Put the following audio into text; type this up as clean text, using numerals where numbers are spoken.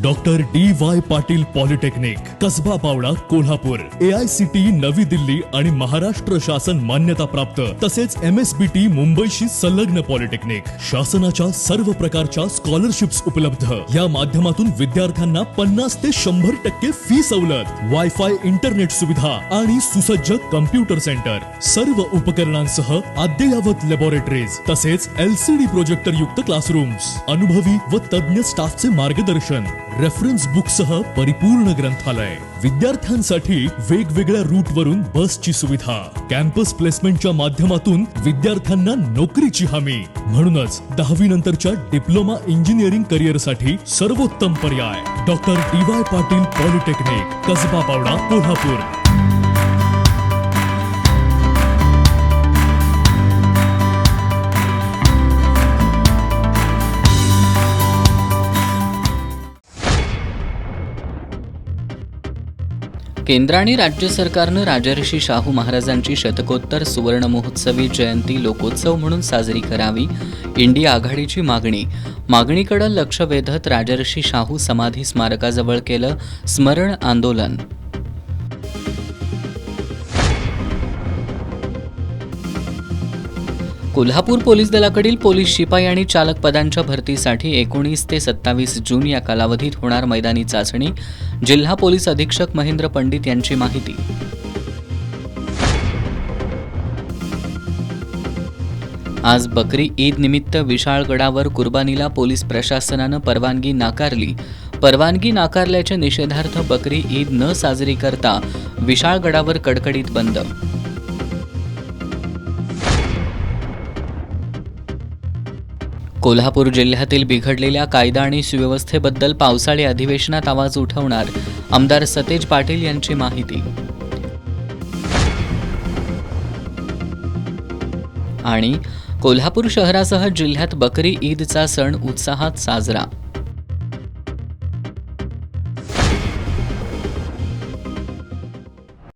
Doctor DY Patil polytechnic, Kasaba Bawada, Kolhapur, AICTE नवी दिल्ली आणि महाराष्ट्र शासन मान्यता प्राप्त तसेच MSBT मुंबईशी संलग्न पॉलिटेक्निक. शासनाच्या सर्व प्रकारच्या स्कॉलरशिप्स उपलब्ध. या माध्यमातून विद्यार्थ्यांना 50 ते 100% फी सवलत, वायफाय इंटरनेट सुविधा आणि सुसज्ज कम्प्युटर सेंटर. सर्व उपकरणांसह अद्ययावत लॅबोरेटरीज तसेच LCD प्रोजेक्टर युक्त क्लासरूम्स. अनुभवी व तज्ञ स्टाफचे मार्गदर्शन. रेफरन्स बुकसह परिपूर्ण ग्रंथालय. विद्यार्थ्यांसाठी वेगवेगळ्या रूट वरून बसची सुविधा. कॅम्पस प्लेसमेंटच्या माध्यमातून विद्यार्थ्यांना नोकरीची हमी. म्हणूनच 10वी नंतरच्या डिप्लोमा इंजिनिअरिंग करिअरसाठी सर्वोत्तम पर्याय doctor DY Patil polytechnic, Kasaba Bawada, Kolhapur. केंद्र आणि राज्य सरकारनं राजर्षी शाहू महाराजांची शतकोत्तर सुवर्ण महोत्सवी जयंती लोकोत्सव म्हणून साजरी करावी. इंडिया आघाडीची मागणीकडे लक्ष वेधत राजर्षी शाहू समाधी स्मारकाजवळ केलं स्मरण आंदोलन. कोल्हापूर पोलीस दलाकडील पोलीस शिपाई आणि चालक पदांच्या भरतीसाठी 19 ते 27 जून या कालावधीत होणार मैदानी चाचणी. जिल्हा पोलीस अधीक्षक महेंद्र पंडित यांची माहिती. आज बकरी ईद निमित्त विशाळगडावर कुर्बानीला पोलीस प्रशासनानं परवानगी नाकारली. परवानगी नाकारल्याच्या निषेधार्थ बकरी ईद न साजरी करता विशाळगडावर कडकडीत बंद. कोल्हापूर जिल्ह्यातील बिघडलेल्या कायदा आणि सुव्यवस्थेबद्दल पावसाळी अधिवेशनात आवाज उठवणार आमदार सतेज पाटील यांची माहिती. आणि कोल्हापूर शहरासह जिल्ह्यात बकरी ईदचा सण उत्साहात साजरा.